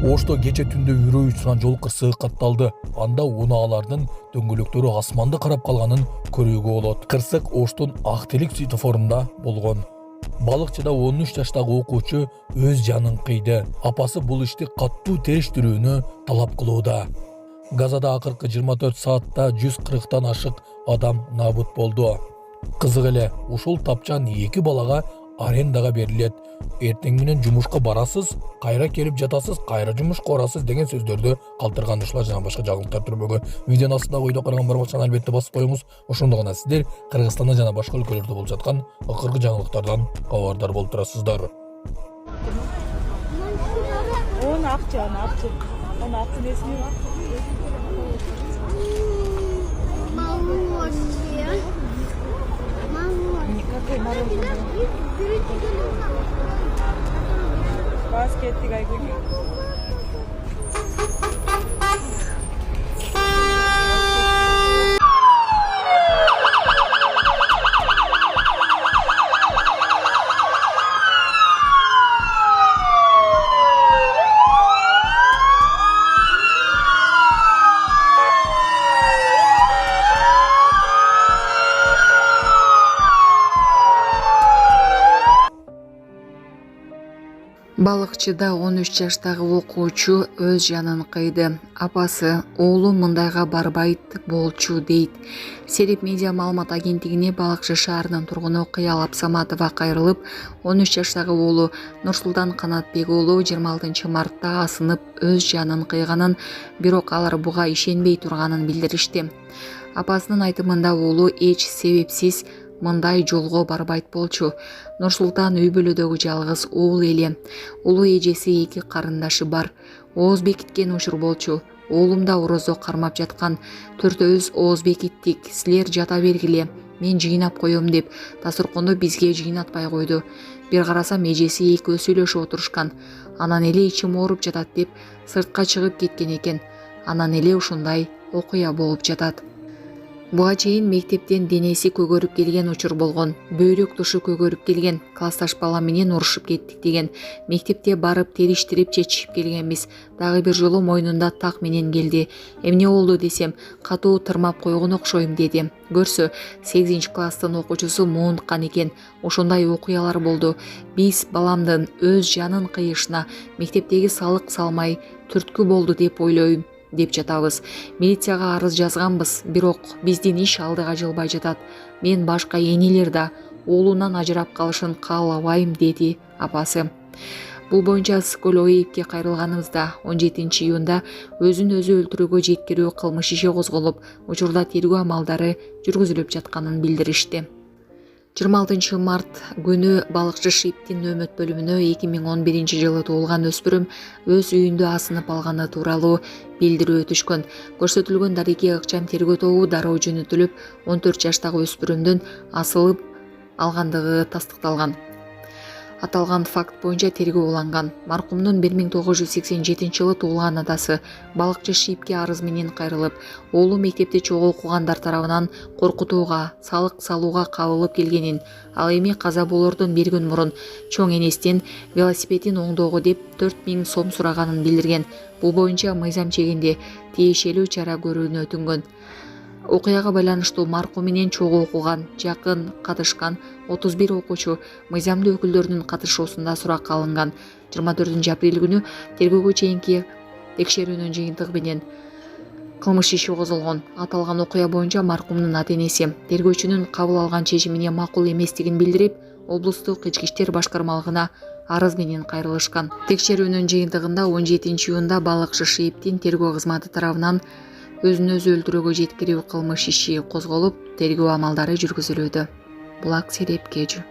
Ошто кече түндө үрөй учуран жол кырсыгы катталды. Анда унаалардын дөңгөлөктөрү асманды карап калганын көрүүгө болот. Кырсык Оштун Актелик светофорунда болгон. Балыкчыда 13 жаштагы окуучу өз жанын кыйды. Апасы бул ишти каттуу териштирүүнү талап кылууда. Газада акыркы 24 саатта 140тан ашык адам набыт болду. Кызык эле, ушул тапчан 2 балага арендага берилет. Эртең менен жумушка барасыз, кайра келип жатасыз, кайра жумушка барасыз деген сөздөрдү калтырган ушулар жана башка жаңылыктар түрбөгө видеонун астындагы ойдо караган бармакчаны албетте басып коюңуз. Ошондо гана сиздер Кыргызстанда жана башка өлкөлөрдө болуп жаткан акыркы жаңылыктардан кабардар болуп турасыздар. Onu akçı. Onu aktı resmi var. Какой мороженое? Баскетти гайгуги. Балыкчыда 13 жаштагы окуучу өз жанын кыйды. Апасы оолум мындайга барбайт болчу дейт. Сереп медиа маалымат агенттигине Балыкчы шаарынын тургуну Кыялап Саматова кайрылып, 13 жаштагы оолу Нурсултан Канатбек оолу 26 мартта асынып өз жанын кыйганын, бирок алар буга ишенбей турганын билдиришти. Апасынын айтымында оолу эч себепсиз мындай жолго барбайт болчу. Нурсултан үй бүлөдөгү жалгыз оол эле. Улуу эжеси 2 карындашы бар. Ооз бекиткен учур болчу. Оолум да орозо кармап жаткан. Төртөөбүз ооз бекиттик. Силер жата бергиле. Мен жыйнап коем деп дасторконду бизге жыйнатпай койду. Бир карасам эжеси экөө сүйлөшүп отурушкан. Анан эле ичим ооруп жатат деп сыртка чыгып кеткен экен. Анан эле ушундай окуя болуп жатат. Буга чейин мектептен денеси көгөрүп келген учур болгон. Бөйрөк тушу көгөрүп келген. Классташ бала менен урушуп кеттик деген. Мектепте барып териштирип чечишип келгенбиз. Дагы бир жолу мойнунда так менен келди. Эмне болду десем, катуу тырмап койгон окшойм деди. Көрсө, 8-класстын окуучусу муунткан экен. Ошондой окуялар болду. Биз баламдын өз жанын кыйышына мектептеги салык салмай түрткү болду деп ойлойм деп жатабыз. Милицияга арыз жазганбыз, бирок биздин иш алдыга жылбай жатат. Мен башка энелер да оолунан ажырап калышын каалабайм деди апасы. Бул боюнча Скөл ОИПке кайрылганыбызда 17 июнда өзүн өзү өлтүрүүгө жеткирүү кылмыш иши козголуп, учурда тергөө амалдары жүргүзүлүп жатканын билдиришти. 26 март күнү Балыкчы ШИИПтин нөөмөт бөлүмүнө 2011 жылы туулган өспүрүм өз үйүндө асынып алганы тууралуу билдирүү түшкөн. Көрсөтүлгөн дареги ыкчам тергөө тобу дароо жөнөтүлүп, 14 жаштагы өспүрүмдүн асылып алгандыгы тастыкталган. Аталган факт боюнча тергөө уланган. Маркумдун 1987 жылы туулган атасы Балыкчы ШИИПке арыз менен кайрылып, оолу мектепте чогуу окугандар тарабынан коркутууга, салык салууга кабылып келгенин, ал эми каза болордон бир күн мурун чоң энесинин велосипедин оңдоого деп 4000 сом сураганын билдирген. Бул боюнча мыйзам чегинде тиешелүү чара көрүүнү өтүнгөн. Окуяга байланыштуу маркум менен чогуу окуган, жакын катышкан 31 окуучу мыйзамдуу өкүлдөрүнүн катышуусунда суракка алынган. 24 апрель күнү тергөөгө чейинки текшерүүнүн жыйынтыгы менен кылмыш иши козголгон. Аталган окуя боюнча маркумдун ата-энеси тергөөчүнүн кабыл алган чечимине макул эместигин билдирип, облустук ички иштер башкармалыгына арыз менен кайрылышкан. Текшерүүнүн жыйынтыгында 17 июнда Балыкчы ШИИПтин тергөө кызматы тарабынан өзүн өзү өлтүрүүгө жеткирүү кылмыш иши козголуп, тергөө амалдары жүргүзүлүүдө. Булак Сереп Кежү.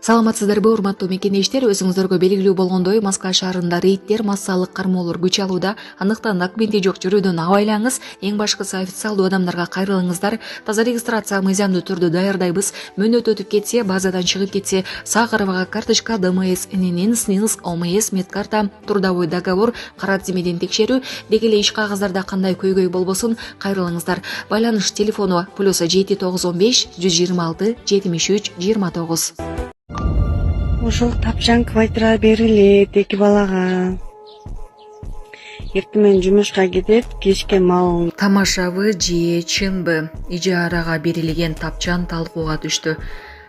Саламатсыздарбы, урматтуу мекендештер, өзүңүздөргө белгилүү болгондой Москва шаарында рейдтер, массалык кармоолор күч алууда. Андыктан документи жок жүрүүдөн абайлаңыз. Эң башкысы официалдуу адамдарга кайрылыңыздар. Таза регистрация мыйзамдуу түрдө даярдайбыз. Мөөнөт өтүп кетсе, базадан чыгып кетсе, сакыровага карточка, ДМС, ННН, СНИЛС, ОМС, медкарта, трудовой договор, кара тизмеден текшерүү, деги эле иш кагаздарда кандай көйгөй болбосун кайрылыңыздар. Байланыш телефону +7 915 126 73 29. Ушул тапчан квартира берилет эки балага. Эртемен жумушка кетет, кечке мал. Тамашабы же чынбы ижарага берилген тапчан талкууга түштү.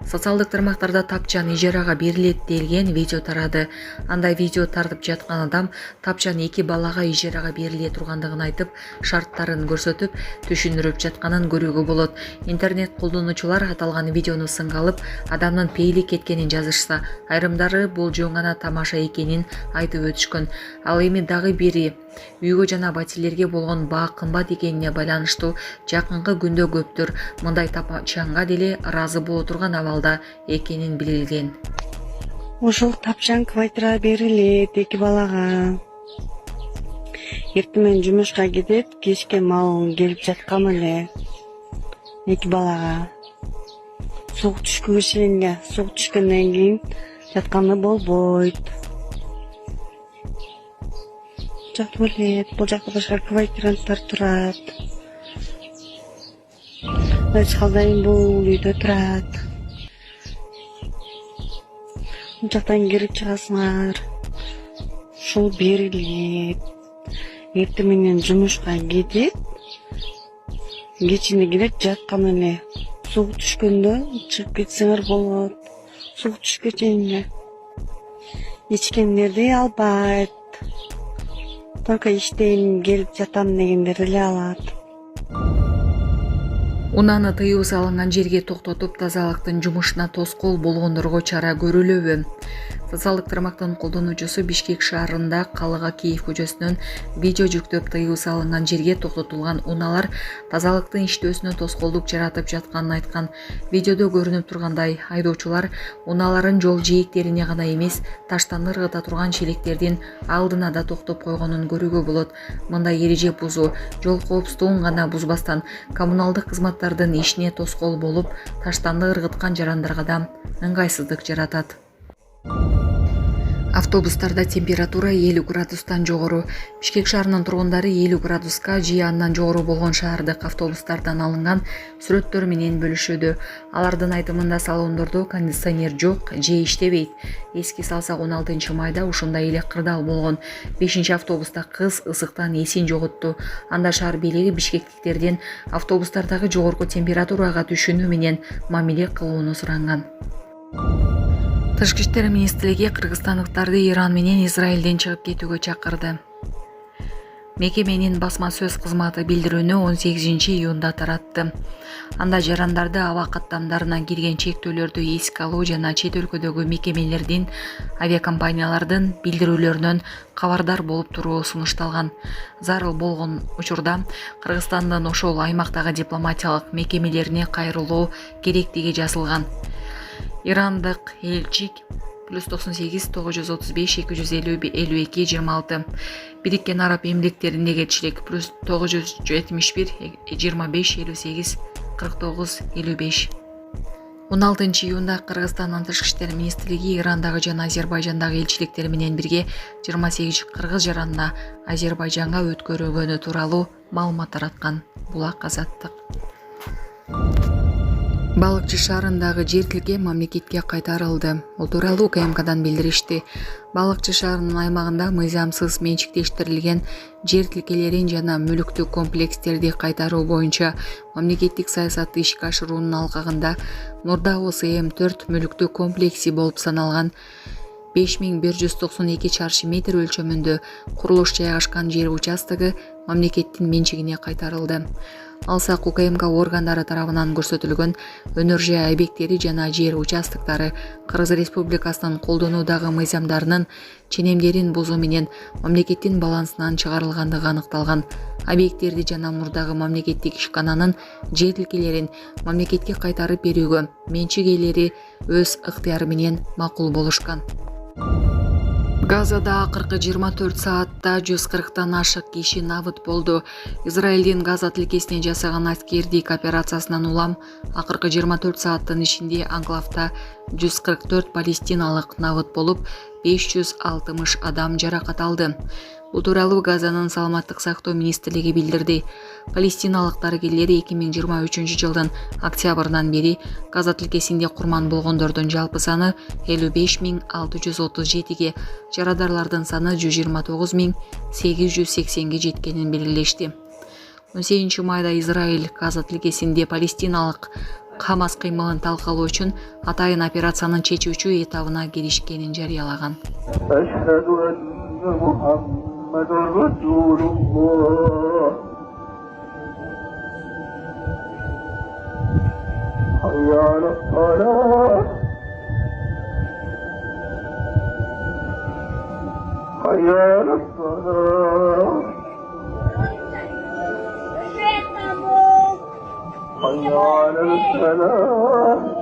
Социалдык тармактарда тапчан ижарага берилет делген видео тарады. Анда видео тартып жаткан адам тапчан эки балага ижарага бериле тургандыгын айтып, шарттарын көрсөтүп, түшүндүрүп жатканын көрүүгө болот. Интернет колдонуучулар аталган видеону сынга алып, адамдын пейили кеткенин жазышса, айрымдары бул жөн гана тамаша экенин айтып өтүшкөн. Ал эми дагы бири үйгө жана батирлерге болгон баа кымбат экенине байланыштуу жакынкы күндө көптөр мындай тапчанга деле ыраазы боло турган абалда экенин билдирген. Ушул тапчан квартира берилет эки балага. Эртемен жумушка кетет, кечке мал келип жаткан эле. Эки балага. Сук түшкөндөн кийин жатканы болбойт. Жакты билет, бул жакта башка квартиранттар турат. Эч калдайын бул үйдө турат. Бул жактан кирип чыгасыңар. Ушул берилет. Эртеменен жумушка кетет. Кечинде келет жаткан эле. Сук түшкөндө чыгып кетсеңер болот. Сук түшкөчө ичкендерди албайт. Только иштейм, келип жатам дегендер эле алат. Унаны тыюу салынган жерге токтотуп, тазалыктын жумушуна тоскоол болгондорго чара көрүлөбү? Социалдык тармактын колдонуучусу Бишкек шаарында Калыга Киев көчөсүнөн видео жүктөп, тыюу салынган жерге токтотулган унаалар тазалыктын иштөөсүнө тоскоолдук жаратып жатканын айткан. Видеодо көрүнүп тургандай, айдоочулар унааларын жол жээктерине гана эмес, таштан ыргыта турган челектердин алдына да токтоп койгонун көрүүгө болот. Мындай эреже бузуу жол коопсуздугун гана бузбастан, коммуналдык кызматтардын ишине тоскоол болуп, таштанды ыргыткан жарандарга да ыңгайсыздык жаратат. Автобустарда температура 50 градустан жогору. Бишкек шаарынын тургундары 50 градуска же андан жогору болгон шаардык автобустардан алынган сүрөттөр менен бөлүшүүдө. Алардын айтымында салондордо кондиционер жок же иштебейт. Эске салсак 16 майда ушундай эле кырдаал болгон. 5-автобуста кыз ысыктан эсин жоготту. Анда шаар бийлиги бишкектиктерден автобустардагы жогорку температурага түшүүнү менен мамиле кылууну суранган. Тышкы иштер министрлиги кыргызстандыктарды Иран менен Израилден чыгып кетүүгө чакырды. Мекеменин басма сөз кызматы билдирүүнү 18 июнда таратты. Анда жарандарды аба каттамдарына кирген чектөөлөрдү эске алуу жана чет өлкөдөгү мекемелердин, авиакомпаниялардын билдирүүлөрүнөн кабардар болуп туруу сунушталган. Зарыл болгон учурда Кыргызстандын ошол аймактагы дипломатиялык мекемелерине кайрылуу керектиги жазылган. Ирандык элчик +98 935 250 26. Бириккен Араб Эмиректериндеги элчилик +971 25 58 49 55. 16 июнда Кыргызстандын тышкы иштер министрлиги Ирандагы жана Азербайжандагы элчиликтери менен бирге 28 кыргыз жаранына Азербайжанга өткөрүлгөнү тууралуу маалымат тараткан. Булак Азаттык. Балыкчы шаарындагы жер тилке мамлекетке кайтарылды. Бул тууралуу УКМКдан билдиришти. Балыкчы шаарынын аймагында мыйзамсыз менчиктештирилген жер тилкелерин жана мүлүктүк комплекстерди кайтаруу боюнча мамлекеттик саясатты ишке ашыруунун алкагында мурда ОСМ 4 мүлүктүк комплекси болуп саналган 5192 чарчы метр өлчөмүндө курулуш жайгашкан жер участогу мамлекеттин менчигине кайтарылды. Алсак УКМК органдары тарабынан көрсөтүлгөн өнөр жай объекттери жана жер участоктары Кыргыз Республикасынын колдонуудагы мыйзамдарынын ченемдерин бузуу менен мамлекеттин балансынан чыгарылгандыгы аныкталган. Объекттерди жана мурдагы мамлекеттик ишкананын жер тилкелерин мамлекетке кайтарып берүүгө менчик ээлери өз ыктыяры менен макул болушкан. Газада акыркы 24 саатта 140тан ашык киши набыт болду. Израилдин Газа тилкесине жасаган аскердик операциясынан улам акыркы 24 сааттын ичинде анклавда 144 палестиналык набыт болуп, 560 адам жаракат алды. Бул тууралуу Газанын саламаттык сактоо министрлиги билдирди. Палестиналык дарыгерлер 2023 жылдын октябрынан бери Газа тилкесинде курман болгондордун жалпы саны 55.637ге, жарадарлардын саны 129.880ге жеткенин белгилешти. 18 майда Израиль Газа тилкесинде палестиналык Хамас кыймылын талкалоо үчүн атайын операциянын чечүүчү этабына киришкенин жарыялаган. محمد رسول الله حي على الصلاة حي على الصلاة حي على الفلاح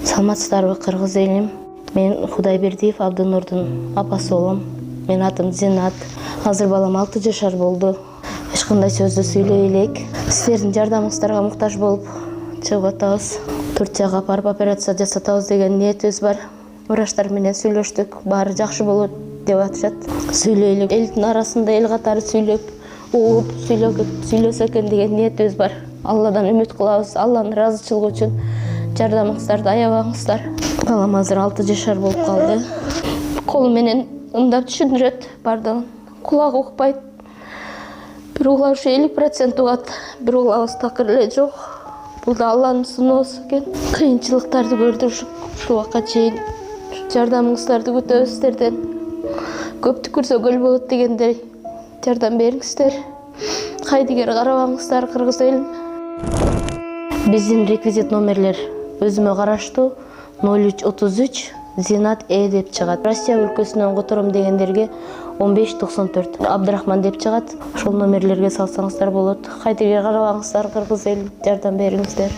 Саламатсыздарбы, кыргыз элим. Мен Кудайбердиев Абдынурдун апасы болом. Мен атым Зинат. Азыр балам 6 жашар болду. Эч кандай сөздү сүйлөй элек. Силердин жардамыңыздарга муктаж болуп чыгып атабыз. Турцияга барып операция жасатабыз деген ниетибиз бар. Врачтар менен сүйлөштүк. Баары жакшы болот деп атышат. Сүйлөйлүк. Элдин арасында эл катары сүйлөп, угуп сүйлөсө экен деген ниетибиз бар. Алладан үмүт кылабыз. Алланын ыраазычылыгы үчүн жардамыңыздарды аябаңыздар. Балам азыр 6 жашар болуп калды. Колу менен ымдап түшүндүрөт бардыгын. Кулагы укпайт. Бир угла ушу 50% угат, бир углабыз такыр эле жок. Бул да Алланын сыноосу экен. Кыйынчылыктарды көрдүк ушул убакка чейин. Жардамыңыздарды күтөбүз сиздерден. Көптү көрсө көл болот дегендей жардам бериңиздер. Кайдыгер карабаңыздар, кыргыз элим. Биздин реквизит номерлер өзүмө караштуу 0333 Зинат деп чыгат. Россия өлкөсүнөн котором дегендерге 1594 Абдрахман деп чыгат. Ошол номерлерге салсаңыздар болот. Кайдыгер карабаңыздар, кыргыз элим, жардам бериңиздер.